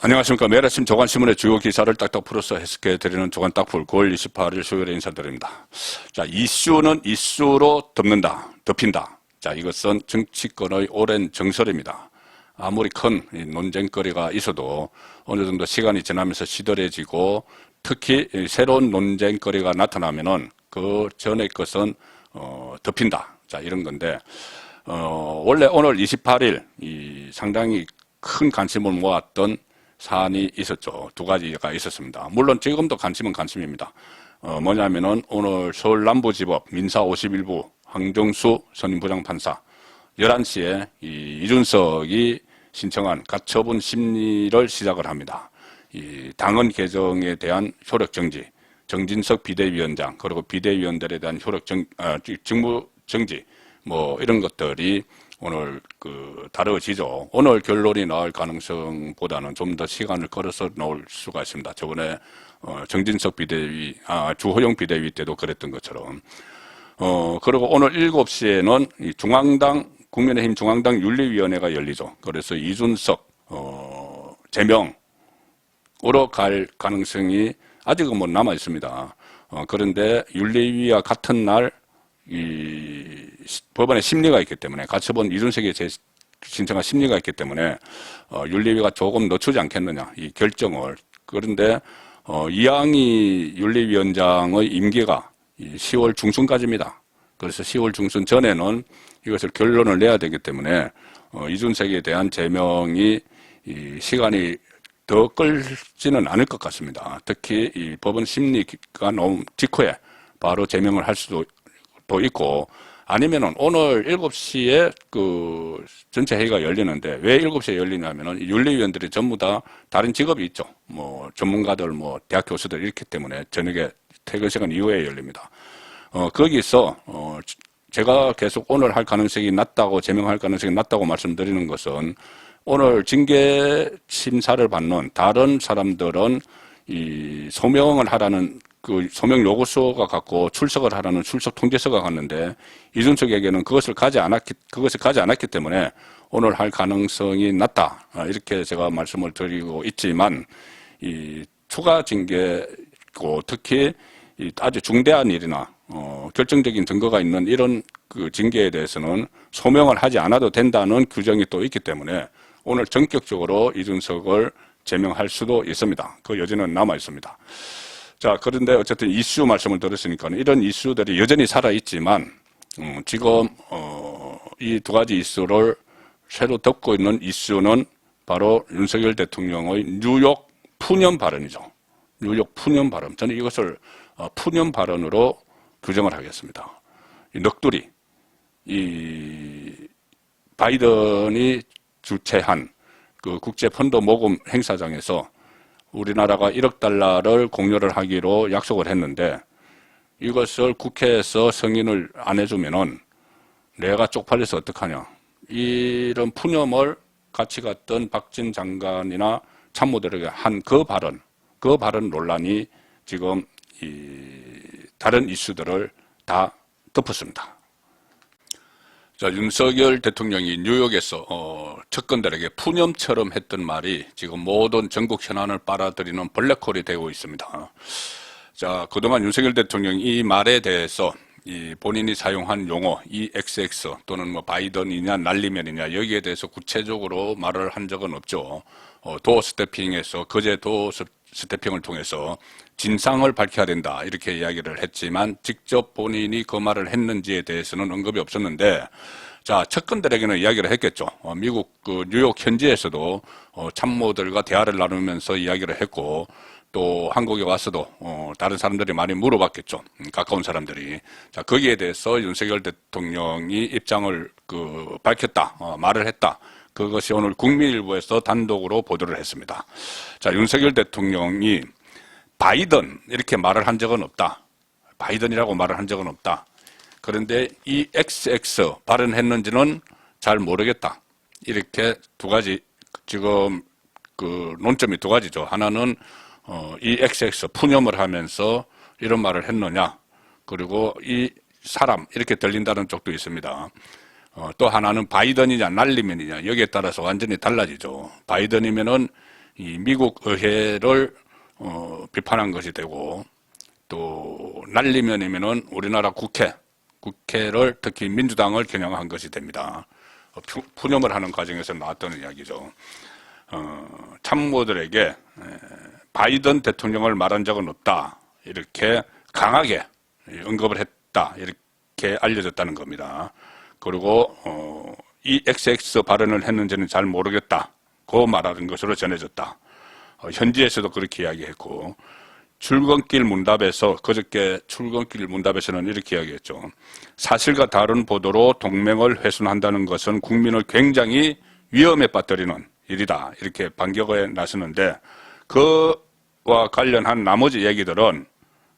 안녕하십니까. 매일 아침 조간신문의 주요 기사를 딱딱 풀어서 해석해드리는 조간 딱풀 9월 28일 수요일에 인사드립니다. 자, 이슈는 이슈로 덮인다. 자, 이것은 정치권의 오랜 정설입니다. 아무리 큰 논쟁거리가 있어도 어느 정도 시간이 지나면서 시들해지고 특히 새로운 논쟁거리가 나타나면은 그 전의 것은 덮인다. 자, 이런 건데 원래 오늘 28일 상당히 큰 관심을 모았던 사안이 있었죠. 두 가지가 있었습니다. 물론 지금도 관심은 관심입니다. 뭐냐면은 오늘 서울 남부지법 민사 51부 황정수 선임부장판사 11시에 이준석이 신청한 가처분 심리를 시작을 합니다. 이 당헌 개정에 대한 효력 정지, 정진석 비대위원장 그리고 비대위원들에 대한 직무 정지 뭐 이런 것들이 오늘 다뤄지죠. 오늘 결론이 나올 가능성보다는 좀 더 시간을 끌어서 나올 수가 있습니다. 저번에 정진석 비대위, 주호영 비대위 때도 그랬던 것처럼. 그리고 오늘 7시에는 이 국민의힘 중앙당 윤리위원회가 열리죠. 그래서 이준석 제명으로 갈 가능성이 아직은 뭐 남아 있습니다. 그런데 윤리위와 같은 날 법원에 심리가 있기 때문에 가처분 이준석이 신청한 심리가 있기 때문에 윤리위가 조금 늦추지 않겠느냐 이 결정을. 그런데 이항희 윤리위원장의 임기가 10월 중순까지입니다. 그래서 10월 중순 전에는 이것을 결론을 내야 되기 때문에 이준석에 대한 제명이 시간이 더 끌지는 않을 것 같습니다. 특히 이 법원 심리가 나온 직후에 바로 제명을 할 수도 또 있고, 아니면은 오늘 7시에 전체 회의가 열리는데 왜 7시에 열리냐면은 윤리위원들이 전부 다 다른 직업이 있죠. 뭐 전문가들, 뭐 대학 교수들 이렇기 때문에 저녁에 퇴근 시간 이후에 열립니다. 거기서 제가 계속 오늘 할 가능성이 낮다고, 제명할 가능성이 낮다고 말씀드리는 것은 오늘 징계 심사를 받는 다른 사람들은 이 소명을 하라는 소명 요구서가 갖고 출석을 하라는 출석 통지서가 갔는데 이준석에게는 그것을 가지 않았기 때문에 오늘 할 가능성이 낮다. 이렇게 제가 말씀을 드리고 있지만 이 추가 징계고 특히 아주 중대한 일이나 결정적인 증거가 있는 이런 징계에 대해서는 소명을 하지 않아도 된다는 규정이 또 있기 때문에 오늘 전격적으로 이준석을 제명할 수도 있습니다. 그 여지는 남아 있습니다. 자, 그런데 어쨌든 이슈 말씀을 들었으니까 이런 이슈들이 여전히 살아있지만, 지금, 이 두 가지 이슈를 새로 덮고 있는 이슈는 바로 윤석열 대통령의 뉴욕 푸념 발언이죠. 뉴욕 푸념 발언. 저는 이것을 푸념 발언으로 규정을 하겠습니다. 이 넋두리, 바이든이 주최한 국제 펀드 모금 행사장에서 우리나라가 1억 달러를 공여를 하기로 약속을 했는데 이것을 국회에서 승인을 안 해주면은 내가 쪽팔려서 어떡하냐. 이런 푸념을 같이 갔던 박진 장관이나 참모들에게 한 그 발언 논란이 지금 다른 이슈들을 다 덮었습니다. 자, 윤석열 대통령이 뉴욕에서 측근들에게 푸념처럼 했던 말이 지금 모든 전국 현안을 빨아들이는 블랙홀이 되고 있습니다. 자, 그동안 윤석열 대통령이 이 말에 대해서 본인이 사용한 용어 EXX 또는 뭐 바이든이냐 날리면이냐 여기에 대해서 구체적으로 말을 한 적은 없죠. 도어 스태핑에서 거제 도어 스태핑을 통해서 진상을 밝혀야 된다 이렇게 이야기를 했지만 직접 본인이 그 말을 했는지에 대해서는 언급이 없었는데, 자, 측근들에게는 이야기를 했겠죠. 미국 뉴욕 현지에서도 참모들과 대화를 나누면서 이야기를 했고 또 한국에 와서도 다른 사람들이 많이 물어봤겠죠. 가까운 사람들이. 자, 거기에 대해서 윤석열 대통령이 입장을 밝혔다, 말을 했다. 그것이 오늘 국민일보에서 단독으로 보도를 했습니다. 자, 윤석열 대통령이 바이든 이렇게 말을 한 적은 없다. 바이든이라고 말을 한 적은 없다. 그런데 이 XX 발언했는지는 잘 모르겠다. 이렇게 두 가지 지금 논점이 두 가지죠. 하나는 이 XX 푸념을 하면서 이런 말을 했느냐. 그리고 이 사람 이렇게 들린다는 쪽도 있습니다. 또 하나는 바이든이냐 날리면이냐 여기에 따라서 완전히 달라지죠. 바이든이면은 이 미국 의회를 비판한 것이 되고, 또 날리면이면은 우리나라 국회를 특히 민주당을 겨냥한 것이 됩니다. 푸념을 하는 과정에서 나왔던 이야기죠. 참모들에게 바이든 대통령을 말한 적은 없다, 이렇게 강하게 언급을 했다, 이렇게 알려졌다는 겁니다. 그리고 이 XX 발언을 했는지는 잘 모르겠다고 말하는 것으로 전해졌다. 현지에서도 그렇게 이야기했고, 출근길 문답에서, 그저께 출근길 문답에서는 이렇게 이야기했죠. 사실과 다른 보도로 동맹을 훼손한다는 것은 국민을 굉장히 위험에 빠뜨리는 일이다, 이렇게 반격에 나서는데, 그와 관련한 나머지 얘기들은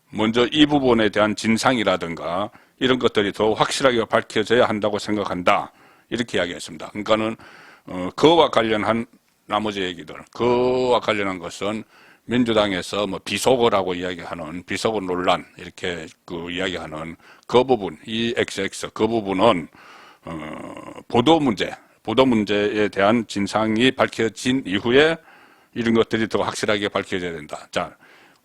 먼저 이 부분에 대한 진상이라든가 이런 것들이 더 확실하게 밝혀져야 한다고 생각한다, 이렇게 이야기했습니다. 그러니까는 그와 관련한 나머지 얘기들, 그와 관련한 것은 민주당에서 뭐 비속어라고 이야기하는 비속어 논란, 이렇게 이야기하는 그 부분, 이 XX 그 부분은 보도 문제에 대한 진상이 밝혀진 이후에 이런 것들이 더 확실하게 밝혀져야 된다. 자,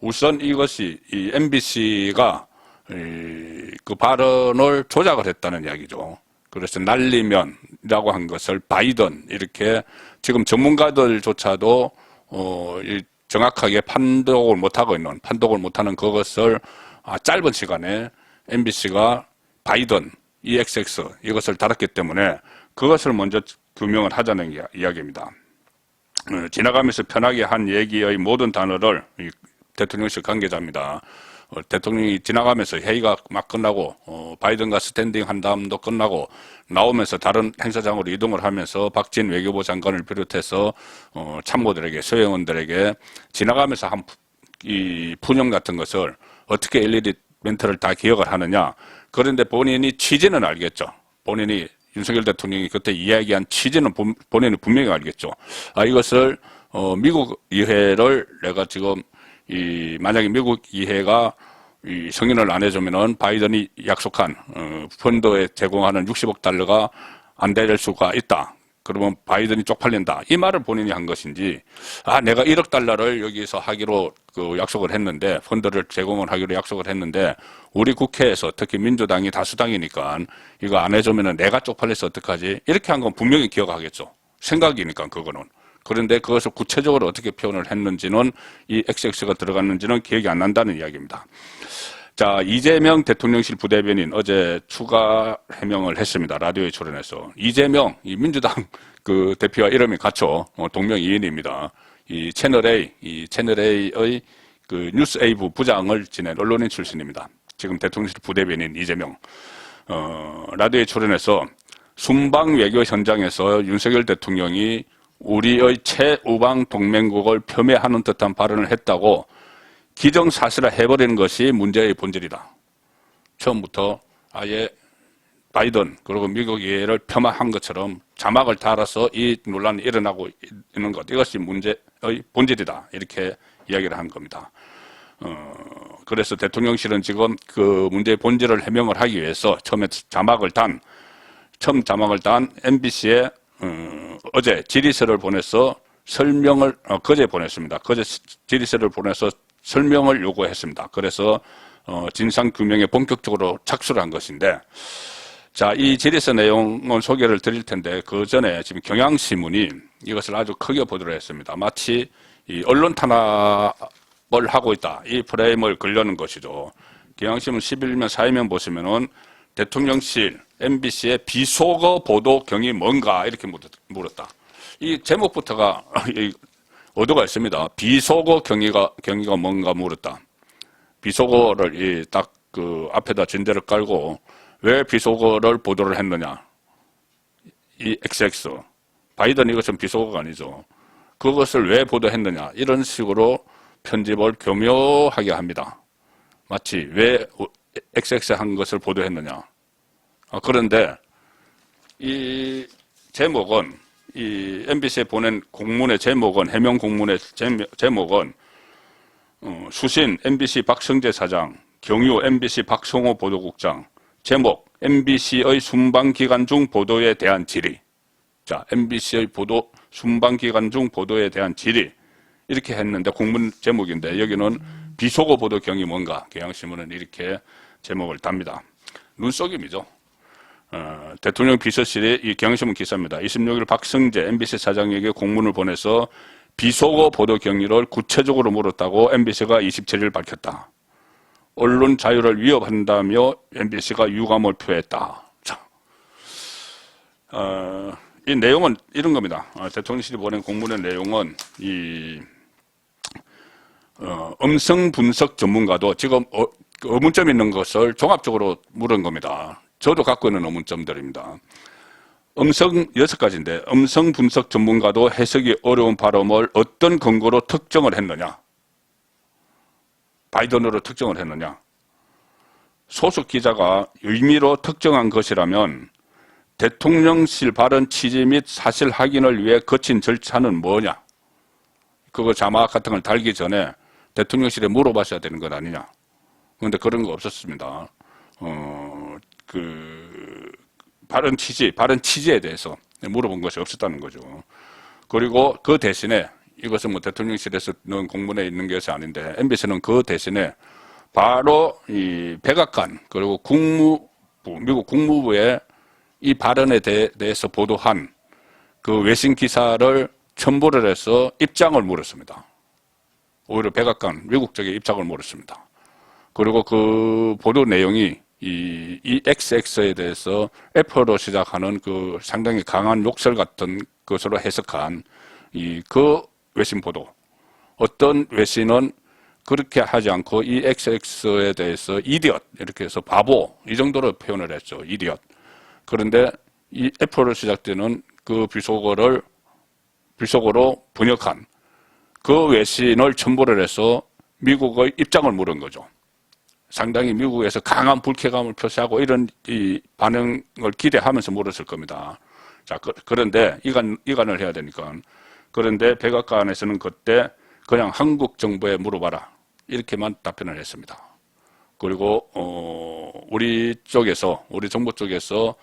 우선 이것이 이 MBC가 그 발언을 조작을 했다는 이야기죠. 그래서 날리면이라고 한 것을 바이든, 이렇게 지금 전문가들조차도 정확하게 판독을 못하는 그것을 짧은 시간에 MBC가 바이든, EXX 이것을 달았기 때문에 그것을 먼저 규명을 하자는 이야기입니다. 지나가면서 편하게 한 얘기의 모든 단어를, 대통령실 관계자입니다. 대통령이 지나가면서 회의가 막 끝나고 바이든과 스탠딩 한 다음도 끝나고 나오면서 다른 행사장으로 이동을 하면서 박진 외교부 장관을 비롯해서 참모들에게, 서영원들에게 지나가면서 한 이 푸념 같은 것을 어떻게 일일이 멘트를 다 기억을 하느냐. 그런데 본인이 취지는 알겠죠. 본인이 윤석열 대통령이 그때 이야기한 취지는 본인이 분명히 알겠죠. 이것을 미국 의회를 내가 지금 만약에 미국 의회가 승인을 안 해주면은 바이든이 약속한 펀드에 제공하는 60억 달러가 안 될 수가 있다. 그러면 바이든이 쪽팔린다. 이 말을 본인이 한 것인지, 내가 1억 달러를 여기서 하기로 약속을 했는데, 펀드를 제공을 하기로 약속을 했는데, 우리 국회에서 특히 민주당이 다수당이니까 이거 안 해주면은 내가 쪽팔려서 어떡하지? 이렇게 한 건 분명히 기억하겠죠. 생각이니까 그거는. 그런데 그것을 구체적으로 어떻게 표현을 했는지는, 이 XX가 들어갔는지는 기억이 안 난다는 이야기입니다. 자, 이재명 대통령실 부대변인 어제 추가 해명을 했습니다. 라디오에 출연해서. 이재명, 이 민주당 그 대표와 이름이 같죠. 동명이인입니다. 이 채널A의 그 뉴스A부 부장을 지낸 언론인 출신입니다. 지금 대통령실 부대변인 이재명. 라디오에 출연해서 순방 외교 현장에서 윤석열 대통령이 우리의 최우방 동맹국을 폄훼하는 듯한 발언을 했다고 기정사실화 해버리는 것이 문제의 본질이다. 처음부터 아예 바이든 그리고 미국 의회를 폄하한 것처럼 자막을 달아서 이 논란이 일어나고 있는 것, 이것이 문제의 본질이다, 이렇게 이야기를 한 겁니다. 그래서 대통령실은 지금 그 문제의 본질을 해명을 하기 위해서 처음 자막을 단 MBC에 어제 질의서를 보내서 설명을 그제 보냈습니다. 그제 질의서를 보내서 설명을 요구했습니다. 그래서 진상 규명에 본격적으로 착수를 한 것인데, 자, 이 질의서 내용은 소개를 드릴 텐데 그 전에 지금 경향신문이 이것을 아주 크게 보도를 했습니다. 마치 이 언론 탄압을 하고 있다, 이 프레임을 걸려는 것이죠. 경향신문 11면 4면 보시면은 대통령실 MBC의 비속어 보도 경위 뭔가 이렇게 물었다. 이 제목부터가 어도가 있습니다. 비속어 경위가 뭔가 물었다. 비속어를 딱 그 앞에다 진대를 깔고 왜 비속어를 보도를 했느냐. 이 XX. 바이든 이것은 비속어가 아니죠. 그것을 왜 보도했느냐. 이런 식으로 편집을 교묘하게 합니다. 마치 왜 XX 한 것을 보도했느냐. 그런데 이 제목은, 이 MBC에 보낸 공문의 제목은, 해명 공문의 제목은 수신 MBC 박성재 사장, 경유 MBC 박성호 보도국장, 제목 MBC의 순방기간 중 보도에 대한 질의. 자, MBC의 순방기간 중 보도에 대한 질의. 이렇게 했는데 공문 제목인데 여기는 비속어 보도 경위 뭔가 경향신문은 이렇게 제목을 답니다. 눈속임이죠. 대통령 비서실이 이 경향신문 기사입니다. 26일 박성재 MBC 사장에게 공문을 보내서 비속어 보도 경위를 구체적으로 물었다고 MBC가 27일 밝혔다. 언론 자유를 위협한다며 MBC가 유감을 표했다. 자, 이 내용은 이런 겁니다. 대통령실이 보낸 공문의 내용은 이 음성 분석 전문가도 지금 의문점 있는 것을 종합적으로 물은 겁니다. 저도 갖고 있는 의문점들입니다. 음성 6가지인데 음성 분석 전문가도 해석이 어려운 발음을 어떤 근거로 특정을 했느냐? 바이든으로 특정을 했느냐? 소속 기자가 의미로 특정한 것이라면 대통령실 발언 취재 및 사실 확인을 위해 거친 절차는 뭐냐? 그거 자막 같은 걸 달기 전에 대통령실에 물어봤어야 되는 것 아니냐? 그런데 그런 거 없었습니다. 발언 취지에 대해서 물어본 것이 없었다는 거죠. 그리고 그 대신에 이것은 뭐 대통령실에서 넣은 공문에 있는 것이 아닌데 MBC는 그 대신에 바로 이 백악관 그리고 미국 국무부의 이 발언에 대해서 보도한 그 외신 기사를 첨부를 해서 입장을 물었습니다. 오히려 백악관 미국 쪽의 입장을 물었습니다. 그리고 그 보도 내용이 이 XX에 대해서 F로 시작하는 그 상당히 강한 욕설 같은 것으로 해석한 그 외신 보도. 어떤 외신은 그렇게 하지 않고 이 XX에 대해서 이디엇 이렇게 해서 바보 이 정도로 표현을 했죠. 이디엇. 그런데 이 F로 시작되는 그 비속어로 번역한 그 외신을 첨부를 해서 미국의 입장을 물은 거죠. 상당히 미국에서 강한 불쾌감을 표시하고 이런 이 반응을 기대하면서 물었을 겁니다. 자, 그런데 이간을 해야 되니까. 그런데 백악관에서는 그때 그냥 한국 정부에 물어봐라. 이렇게만 답변을 했습니다. 그리고, 우리 정부 쪽에서,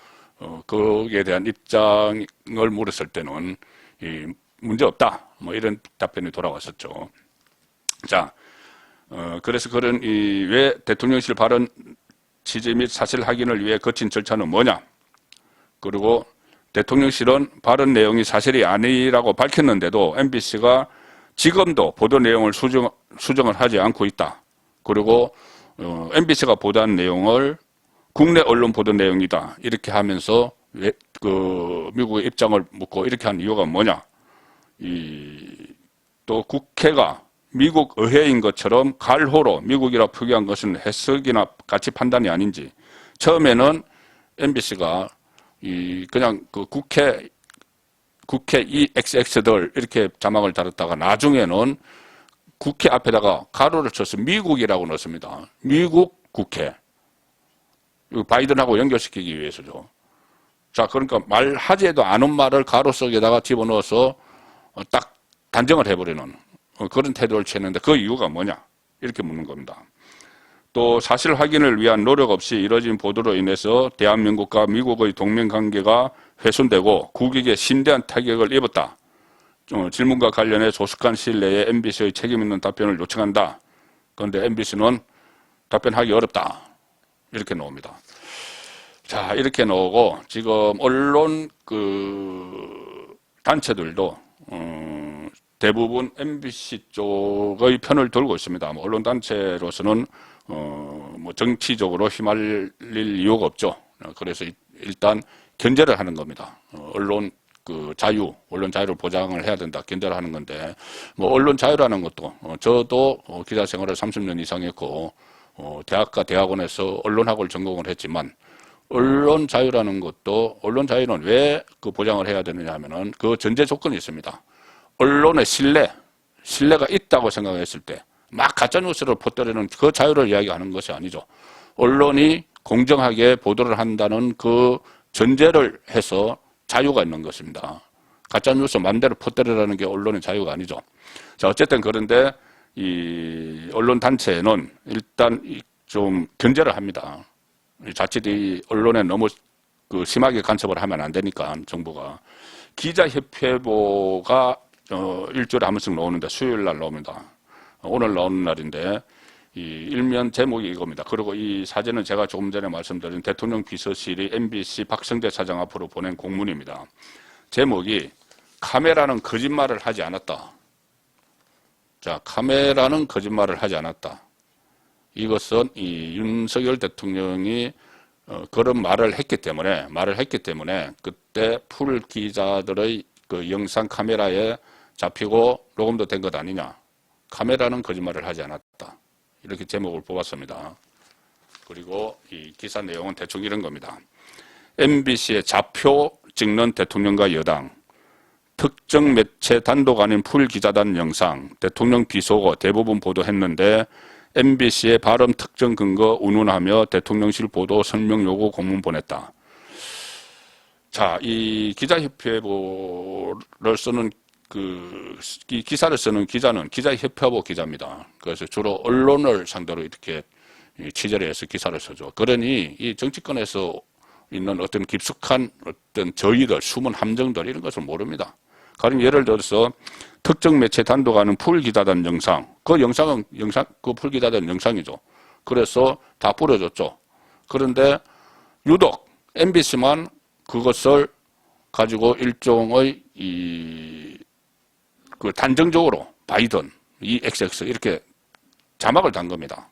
거기에 대한 입장을 물었을 때는 문제 없다. 뭐 이런 답변이 돌아왔었죠. 자, 그래서 왜 대통령실 발언 취재 및 사실 확인을 위해 거친 절차는 뭐냐? 그리고 대통령실은 발언 내용이 사실이 아니라고 밝혔는데도 MBC가 지금도 보도 내용을 수정을 하지 않고 있다. 그리고 MBC가 보도한 내용을 국내 언론 보도 내용이다. 이렇게 하면서 미국의 입장을 묻고 이렇게 한 이유가 뭐냐? 또 국회가 미국 의회인 것처럼 갈호로 미국이라 표기한 것은 해석이나 가치 판단이 아닌지. 처음에는 MBC가 그냥 그 국회 이 XX들 이렇게 자막을 달았다가 나중에는 국회 앞에다가 가로를 쳐서 미국이라고 넣습니다. 미국 국회. 바이든하고 연결시키기 위해서죠. 자, 그러니까 말하지도 않은 말을 가로 속에다가 집어넣어서 딱 단정을 해버리는 그런 태도를 취했는데 그 이유가 뭐냐? 이렇게 묻는 겁니다. 또 사실 확인을 위한 노력 없이 이뤄진 보도로 인해서 대한민국과 미국의 동맹관계가 훼손되고 국익에 심대한 타격을 입었다. 질문과 관련해 조속한 시일 내에 MBC의 책임 있는 답변을 요청한다. 그런데 MBC는 답변하기 어렵다. 이렇게 나옵니다. 자, 이렇게 나오고 지금 언론 단체들도 대부분 MBC 쪽의 편을 들고 있습니다. 언론 단체로서는 뭐 정치적으로 휘말릴 이유가 없죠. 그래서 일단 견제를 하는 겁니다. 언론 언론 자유를 보장을 해야 된다. 견제를 하는 건데 뭐 언론 자유라는 것도 저도 기자 생활을 30년 이상 했고 대학과 대학원에서 언론학을 전공을 했지만 언론 자유라는 것도 언론 자유는 왜 보장을 해야 되느냐 하면은 그 전제 조건이 있습니다. 언론의 신뢰가 있다고 생각했을 때 막 가짜뉴스를 퍼뜨리는 그 자유를 이야기하는 것이 아니죠. 언론이 공정하게 보도를 한다는 그 전제를 해서 자유가 있는 것입니다. 가짜뉴스 맘대로 퍼뜨리라는 게 언론의 자유가 아니죠. 자, 어쨌든 그런데 이 언론 단체는 일단 좀 견제를 합니다. 자칫 이 언론에 너무 심하게 간섭을 하면 안 되니까 정부가 기자협회보가 일주일에 한 번씩 나오는데 수요일 날 나옵니다. 오늘 나오는 날인데 이 일면 제목이 이겁니다. 그리고 이 사진은 제가 조금 전에 말씀드린 대통령 비서실이 MBC 박성대 사장 앞으로 보낸 공문입니다. 제목이 카메라는 거짓말을 하지 않았다. 자, 카메라는 거짓말을 하지 않았다. 이것은 이 윤석열 대통령이 그런 말을 했기 때문에 그때 풀 기자들의 그 영상 카메라에 잡히고 녹음도 된 것 아니냐. 카메라는 거짓말을 하지 않았다. 이렇게 제목을 뽑았습니다. 그리고 이 기사 내용은 대충 이런 겁니다. MBC의 좌표 찍는 대통령과 여당, 특정 매체 단독 아닌 풀 기자단 영상, 대통령 비속어 대부분 보도했는데 MBC의 발언 특정 근거 운운하며 대통령실 보도 설명 요구 공문 보냈다. 자, 이 기자협회를 쓰는 이 기사를 쓰는 기자는 기자협회보 기자입니다. 그래서 주로 언론을 상대로 이렇게 취재를 해서 기사를 쓰죠. 그러니 이 정치권에서 있는 어떤 깊숙한 어떤 저희들, 숨은 함정들 이런 것을 모릅니다. 가령 예를 들어서 특정 매체 단독하는 풀 기자단 영상, 그 영상은 그 풀 기자단 영상이죠. 그래서 다 뿌려줬죠. 그런데 유독 MBC만 그것을 가지고 일종의 그 단정적으로 바이든, XX 이렇게 자막을 단 겁니다.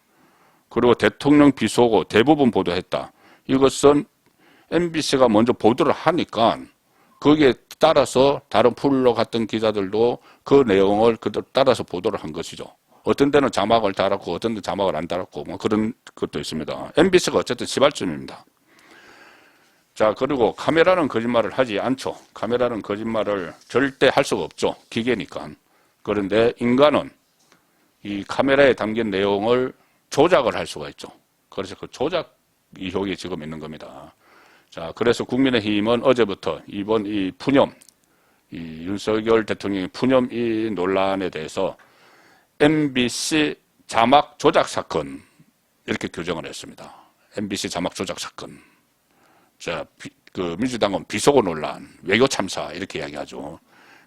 그리고 대통령 비속어 대부분 보도했다. 이것은 MBC가 먼저 보도를 하니까 거기에 따라서 다른 풀로 갔던 기자들도 그 내용을 그대로 따라서 보도를 한 것이죠. 어떤 데는 자막을 달았고 어떤 데는 자막을 안 달았고 뭐 그런 것도 있습니다. MBC가 어쨌든 시발점입니다. 자, 그리고 카메라는 거짓말을 하지 않죠. 카메라는 거짓말을 절대 할 수가 없죠. 기계니까. 그런데 인간은 이 카메라에 담긴 내용을 조작을 할 수가 있죠. 그래서 그 조작 의혹이 지금 있는 겁니다. 자, 그래서 국민의힘은 어제부터 이번 이 푸념, 이 윤석열 대통령의 푸념 이 논란에 대해서 MBC 자막 조작 사건 이렇게 규정을 했습니다. MBC 자막 조작 사건. 자, 그 민주당은 비속어 논란, 외교 참사 이렇게 이야기하죠.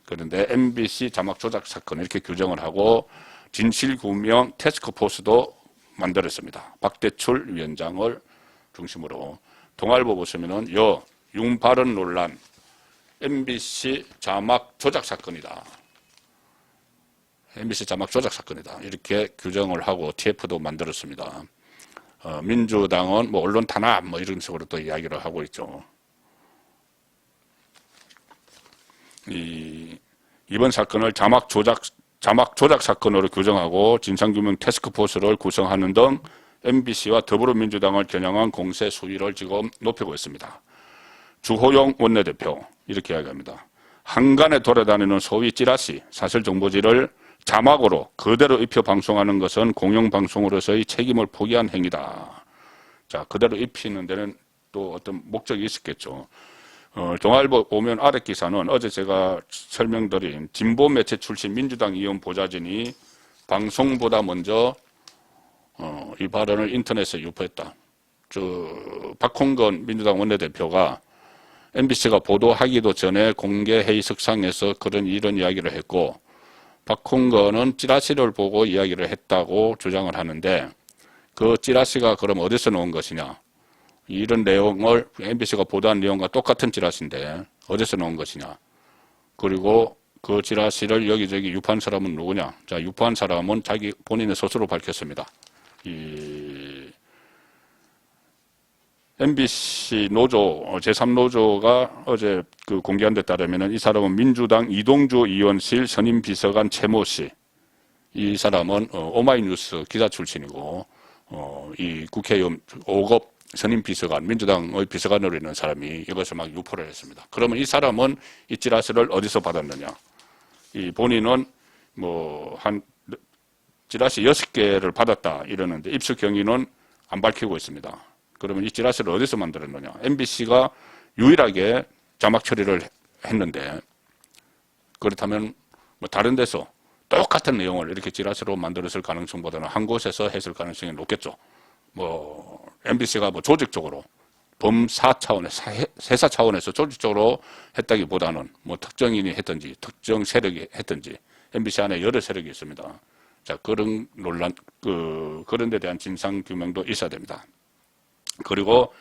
그런데 MBC 자막 조작 사건 이렇게 규정을 하고 진실규명 태스크포스도 만들었습니다. 박대출 위원장을 중심으로. 동아일보 보시면은 윤발언 논란, MBC 자막 조작 사건이다. MBC 자막 조작 사건이다. 이렇게 규정을 하고 TF도 만들었습니다. 민주당은 뭐 언론 탄압 뭐 이런 식으로 또 이야기를 하고 있죠. 이번 사건을 자막 조작 사건으로 규정하고 진상규명 태스크포스를 구성하는 등 MBC와 더불어민주당을 겨냥한 공세 수위를 지금 높이고 있습니다. 주호영 원내대표 이렇게 이야기합니다. 한간에 돌아다니는 소위 찌라시 사설정보지를 자막으로 그대로 입혀 방송하는 것은 공영방송으로서의 책임을 포기한 행위다. 자, 그대로 입히는 데는 또 어떤 목적이 있었겠죠. 동아일보 보면 아래 기사는 어제 제가 설명드린 진보 매체 출신 민주당 의원 보좌진이 방송보다 먼저 이 발언을 인터넷에 유포했다. 박홍근 민주당 원내대표가 MBC가 보도하기도 전에 공개 회의석상에서 이런 이야기를 했고 박홍근은 찌라시를 보고 이야기를 했다고 주장을 하는데 그 찌라시가 그럼 어디서 나온 것이냐? 이런 내용을 MBC가 보도한 내용과 똑같은 찌라시인데 어디서 나온 것이냐? 그리고 그 찌라시를 여기저기 유포한 사람은 누구냐? 자, 유포한 사람은 본인의 스스로 밝혔습니다. MBC 노조, 제3노조가 어제 공개한 데 따르면 이 사람은 민주당 이동주 의원실 선임 비서관 최모 씨. 이 사람은 오마이뉴스 기자 출신이고, 이 국회의원 5급 선임 비서관, 민주당의 비서관으로 있는 사람이 이것을 막 유포를 했습니다. 그러면 이 사람은 이 찌라시를 어디서 받았느냐? 본인은 찌라시 6개를 받았다 이러는데 입수 경위는 안 밝히고 있습니다. 그러면 이 찌라시를 어디서 만들었느냐? MBC가 유일하게 자막 처리를 했는데 그렇다면 다른 데서 똑같은 내용을 이렇게 찌라시로 만들었을 가능성보다는 한 곳에서 했을 가능성이 높겠죠. MBC가 조직적으로 범사 차원에서, 세사 차원에서 조직적으로 했다기보다는 뭐 특정인이 했든지 특정 세력이 했든지 MBC 안에 여러 세력이 있습니다. 자, 그런 논란, 그런 데 대한 진상 규명도 있어야 됩니다. 그리고,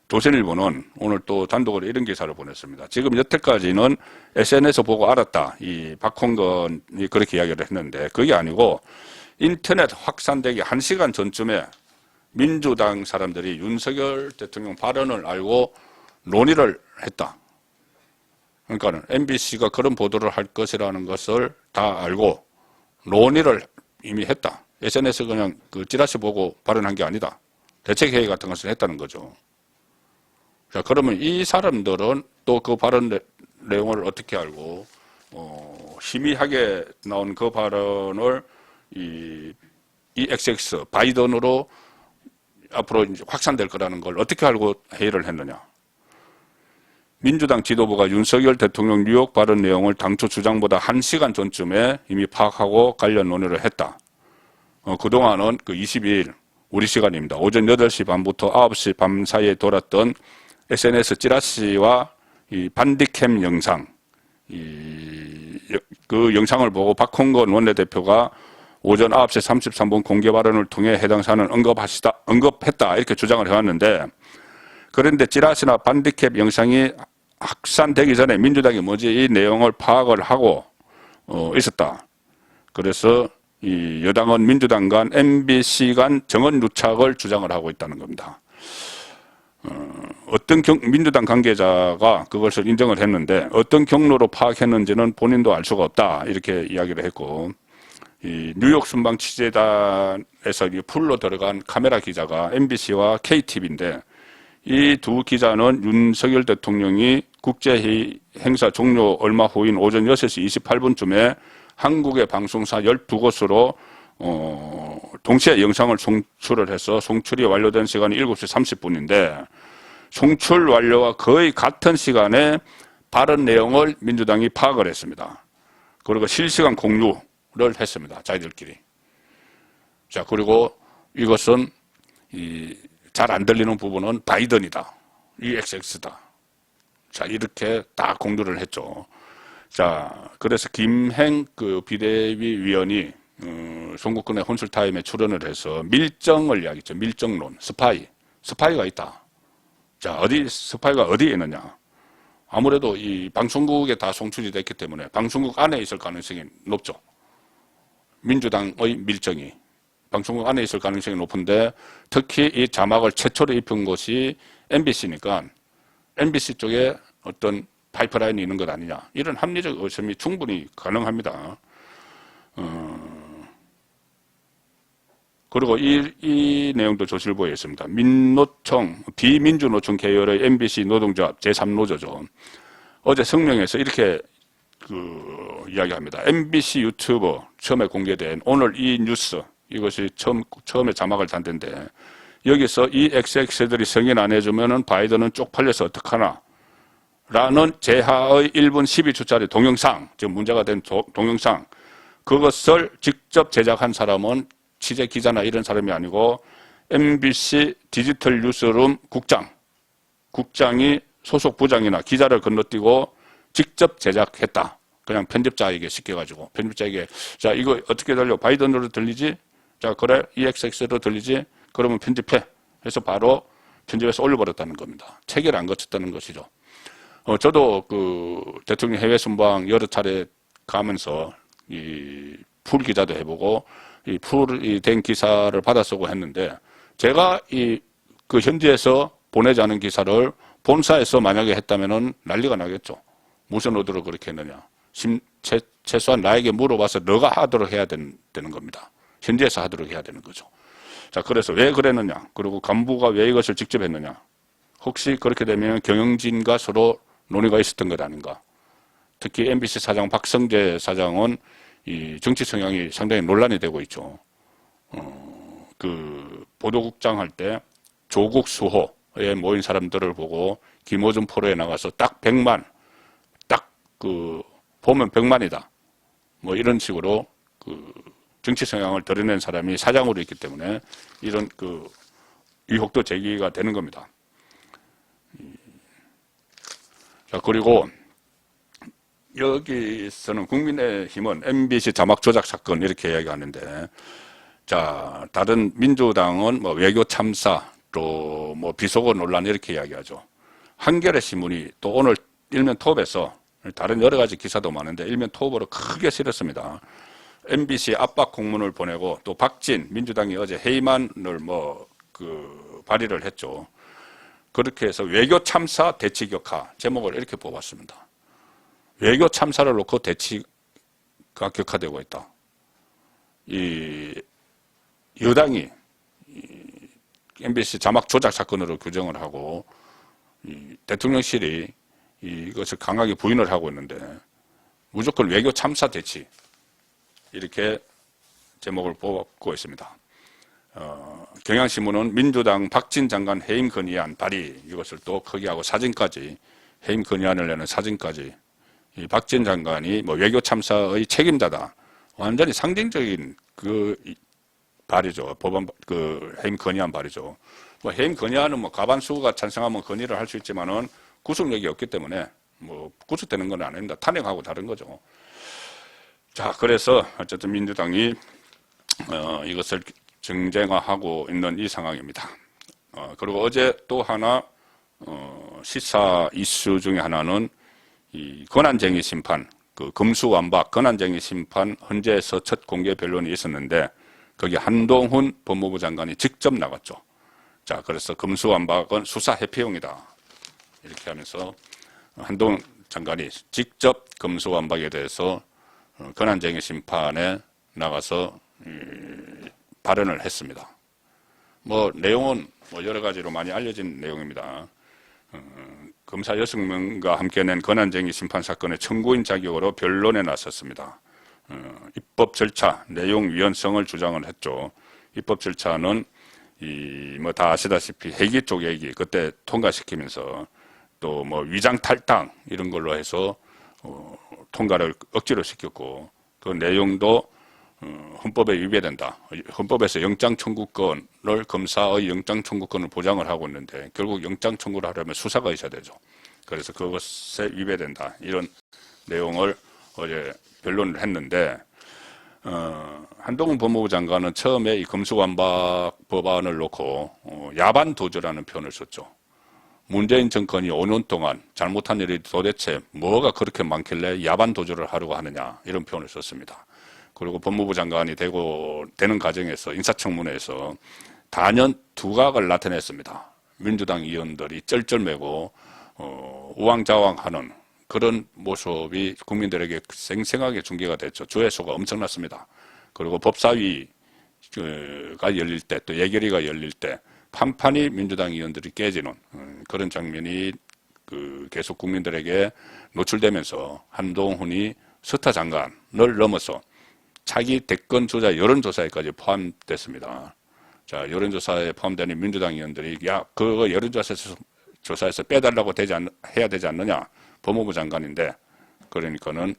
조선일보는 오늘 또 단독으로 이런 기사를 보냈습니다. 지금 여태까지는 SNS 보고 알았다. 이 박홍근이 그렇게 이야기를 했는데 그게 아니고 인터넷 확산되기 1시간 전쯤에 민주당 사람들이 윤석열 대통령 발언을 알고 논의를 했다. 그러니까 MBC가 그런 보도를 할 것이라는 것을 다 알고 논의를 이미 했다. SNS 그냥 그 찌라시 보고 발언한 게 아니다. 대책회의 같은 것을 했다는 거죠. 자, 그러면 이 사람들은 또 그 발언 내용을 어떻게 알고, 희미하게 나온 그 발언을 이 XX, 바이든으로 앞으로 이제 확산될 거라는 걸 어떻게 알고 회의를 했느냐. 민주당 지도부가 윤석열 대통령 뉴욕 발언 내용을 당초 주장보다 1시간 전쯤에 이미 파악하고 관련 논의를 했다. 그동안은 그 22일, 우리 시간입니다. 오전 8시 반부터 9시 밤 사이에 돌았던 SNS 찌라시와 이 반디캠 영상, 그 영상을 보고 박홍근 원내대표가 오전 9시 33분 공개 발언을 통해 해당 사안을 언급했다 이렇게 주장을 해왔는데, 그런데 찌라시나 반디캡 영상이 확산되기 전에 민주당이 뭐지 이 내용을 파악을 하고 있었다. 그래서 이 여당은 민주당 간 MBC 간 정원 유착을 주장을 하고 있다는 겁니다. 어떤 민주당 관계자가 그것을 인정을 했는데 어떤 경로로 파악했는지는 본인도 알 수가 없다 이렇게 이야기를 했고, 이 뉴욕 순방 취재단에서 풀로 들어간 카메라 기자가 MBC와 KTV인데 이 두 기자는 윤석열 대통령이 국제회의 행사 종료 얼마 후인 오전 6시 28분쯤에 한국의 방송사 12곳으로 동시에 영상을 송출을 해서 송출이 완료된 시간이 7시 30분인데 송출 완료와 거의 같은 시간에 발언 내용을 민주당이 파악을 했습니다. 그리고 실시간 공유를 했습니다. 자기들끼리. 자, 그리고 이것은 잘 안 들리는 부분은 바이든이다. EXX다. 자, 이렇게 다 공유를 했죠. 자, 그래서 김행 그 비대위 위원이 송국근의 혼술타임에 출연을 해서 밀정을 이야기했죠. 밀정론, 스파이가 있다. 자, 스파이가 어디에 있느냐. 아무래도 이 방송국에 다 송출이 됐기 때문에 방송국 안에 있을 가능성이 높죠. 민주당의 밀정이 방송국 안에 있을 가능성이 높은데 특히 이 자막을 최초로 입힌 것이 MBC니까 MBC 쪽에 어떤 파이프라인이 있는 것 아니냐. 이런 합리적 의심이 충분히 가능합니다. 그리고 이 내용도 조실부에 있습니다. 비민주노총 계열의 MBC 노동조합 제3노조죠. 어제 성명에서 이렇게 이야기합니다. MBC 유튜브 처음에 공개된 오늘 이 뉴스, 이것이 처음에 자막을 단 데인데 여기서 이 XX들이 승인 안 해주면은 바이든은 쪽팔려서 어떡하나 라는 제하의 1분 12초짜리 동영상, 지금 문제가 된 동영상, 그것을 직접 제작한 사람은 취재 기자나 이런 사람이 아니고 MBC 디지털 뉴스룸 국장이 소속 부장이나 기자를 건너뛰고 직접 제작했다. 그냥 편집자에게 시켜가지고 편집자에게 자 이거 어떻게 들려? 바이든으로 들리지? 자 그래 EXX로 들리지? 그러면 편집해. 해서 바로 편집해서 올려버렸다는 겁니다. 체계를 안 거쳤다는 것이죠. 저도 그 대통령 해외 순방 여러 차례 가면서 이 풀 기자도 해보고 이 풀이 된 기사를 받아 쓰고 했는데 제가 그 현지에서 보내지 않은 기사를 본사에서 만약에 했다면은 난리가 나겠죠. 무슨 의도로 그렇게 했느냐. 최소한 나에게 물어봐서 너가 하도록 해야 되는 겁니다. 현지에서 하도록 해야 되는 거죠. 자, 그래서 왜 그랬느냐. 그리고 간부가 왜 이것을 직접 했느냐. 혹시 그렇게 되면 경영진과 서로 논의가 있었던 것 아닌가. 특히 MBC 사장 박성재 사장은 이 정치 성향이 상당히 논란이 되고 있죠. 그 보도국장 할 때 조국 수호에 모인 사람들을 보고 김어준 포로에 나가서 딱 100만, 보면 100만이다. 뭐 이런 식으로 정치 성향을 드러낸 사람이 사장으로 있기 때문에 이런 의혹도 제기가 되는 겁니다. 자, 그리고 여기서는 국민의힘은 MBC 자막 조작 사건 이렇게 이야기하는데, 자, 다른 민주당은 뭐 외교 참사 또 뭐 비속어 논란 이렇게 이야기하죠. 한겨레 신문이 또 오늘 일면 톱에서 다른 여러 가지 기사도 많은데 일면 톱으로 크게 실었습니다. MBC 압박 공문을 보내고 또 박진 민주당이 어제 해임안을 발의를 했죠. 그렇게 해서 외교 참사 대치 격화 제목을 이렇게 뽑았습니다. 외교 참사를 놓고 대치가 격화되고 있다. 이 여당이 MBC 자막 조작 사건으로 규정을 하고 대통령실이 이것을 강하게 부인을 하고 있는데 무조건 외교 참사 대치 이렇게 제목을 뽑고 있습니다. 경향신문은 민주당 박진 장관 해임 건의안 발의 이것을 또 크게 하고 사진까지 해임 건의안을 내는 사진까지 이 박진 장관이 뭐 외교 참사의 책임자다. 완전히 상징적인 그 발의죠. 법안 해임 건의안 발의죠. 뭐 해임 건의안은 뭐 과반수가 찬성하면 건의를 할 수 있지만은 구속력이 없기 때문에 뭐 구속되는 건 아닙니다. 탄핵하고 다른 거죠. 자, 그래서 어쨌든 민주당이 이것을 정쟁화하고 있는 이 상황입니다. 그리고 어제 또 하나 시사 이슈 중에 하나는 이 권한쟁의 심판, 그 금수완박 권한쟁의 심판 헌재에서 첫 공개 변론이 있었는데 거기 한동훈 법무부 장관이 직접 나갔죠. 자, 그래서 금수완박은 수사 회피용이다. 이렇게 하면서 한동훈 장관이 직접 금수완박에 대해서 권한쟁의 심판에 나가서 발언을 했습니다. 뭐 내용은 뭐 여러 가지로 많이 알려진 내용입니다. 검사 6명과 함께 낸 권한쟁의 심판 사건의 청구인 자격으로 변론에 나섰습니다. 입법 절차, 내용 위헌성을 주장을 했죠. 입법 절차는 뭐 다 아시다시피 회기 쪽 얘기 그때 통과시키면서 또 뭐 위장 탈당 이런 걸로 해서 통과를 억지로 시켰고 그 내용도 헌법에 위배된다. 헌법에서 영장 청구권을 검사의 영장 청구권을 보장을 하고 있는데 결국 영장 청구를 하려면 수사가 있어야 되죠. 그래서 그것에 위배된다. 이런 내용을 어제 변론을 했는데 한동훈 법무부 장관은 처음에 이 금수완박 법안을 놓고 야반 도주라는 표현을 썼죠. 문재인 정권이 5년 동안 잘못한 일이 도대체 뭐가 그렇게 많길래 야반 도주를 하려고 하느냐 이런 표현을 썼습니다. 그리고 법무부 장관이 되는 과정에서 인사청문회에서 단연 두각을 나타냈습니다. 민주당 의원들이 쩔쩔매고 우왕좌왕하는 그런 모습이 국민들에게 생생하게 중계가 됐죠. 조회수가 엄청났습니다. 그리고 법사위가 열릴 때 또 예결위가 열릴 때 판판이 민주당 의원들이 깨지는 그런 장면이 계속 국민들에게 노출되면서 한동훈이 스타 장관을 넘어서 차기 대권 주자 여론조사에까지 포함됐습니다. 자, 여론조사에 포함되는 민주당 의원들이 야, 그거 여론조사에서 빼달라고 해야 되지 않느냐. 법무부 장관인데 그러니까는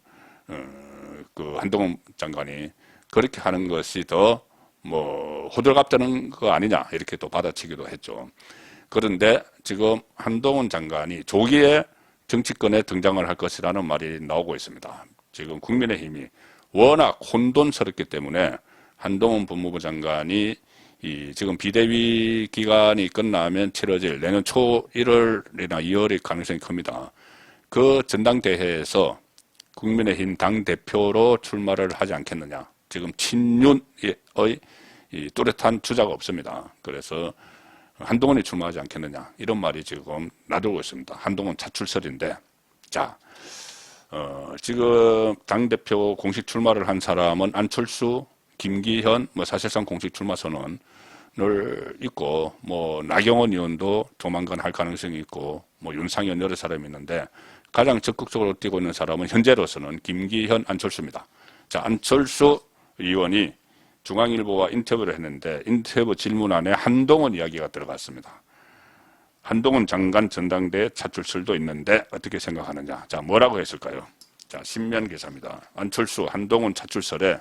그 한동훈 장관이 그렇게 하는 것이 더 뭐 호들갑되는 거 아니냐 이렇게 또 받아치기도 했죠. 그런데 지금 한동훈 장관이 조기에 정치권에 등장을 할 것이라는 말이 나오고 있습니다. 지금 국민의힘이 워낙 혼돈스럽기 때문에 한동훈 법무부 장관이 지금 비대위 기간이 끝나면 치러질 내년 초 1월이나 2월일 가능성이 큽니다. 그 전당대회에서 국민의힘 당대표로 출마를 하지 않겠느냐. 지금 친윤의 뚜렷한 주자가 없습니다. 그래서 한동훈이 출마하지 않겠느냐. 이런 말이 지금 나돌고 있습니다. 한동훈 차출설인데, 자, 지금 당대표 공식 출마를 한 사람은 안철수, 김기현, 뭐 사실상 공식 출마 선언을 있고, 뭐 나경원 의원도 조만간 할 가능성이 있고, 뭐 윤상현 여러 사람이 있는데, 가장 적극적으로 뛰고 있는 사람은 현재로서는 김기현, 안철수입니다. 자, 안철수 의원이 중앙일보와 인터뷰를 했는데 인터뷰 질문안에 한동훈 이야기가 들어갔습니다. 한동훈 장관 전당대회 차출설도 있는데 어떻게 생각하느냐. 자, 뭐라고 했을까요? 자, 신면 기사입니다. 안철수, 한동훈 차출설에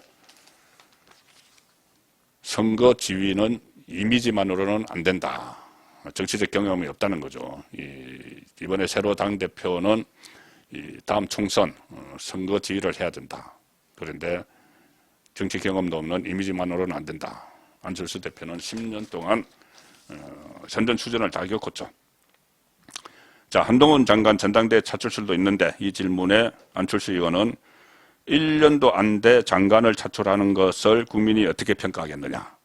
선거 지위는 이미지만으로는 안 된다. 정치적 경험이 없다는 거죠. 이번에 새로 당대표는 다음 총선 선거 지휘를 해야 된다. 그런데 정치 경험도 없는 이미지만으로는 안 된다. 안철수 대표는 10년 동안 선전수전을 다 겪었죠. 자, 한동훈 장관 전당대회 차출설도 있는데 이 질문에 안철수 의원은 1년도 안 돼 장관을 차출하는 것을 국민이 어떻게 평가하겠느냐.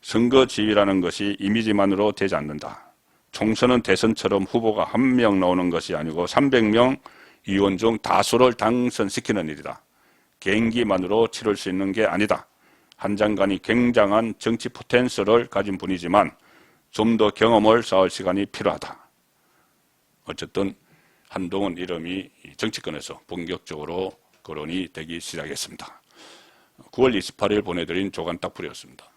선거 지휘라는 것이 이미지만으로 되지 않는다. 총선은 대선처럼 후보가 한 명 나오는 것이 아니고 300명 의원 중 다수를 당선시키는 일이다. 개인기만으로 치를 수 있는 게 아니다. 한 장관이 굉장한 정치 포텐셜을 가진 분이지만 좀 더 경험을 쌓을 시간이 필요하다. 어쨌든 한동훈 이름이 정치권에서 본격적으로 거론이 되기 시작했습니다. 9월 28일 보내드린 조간 딱풀이었습니다.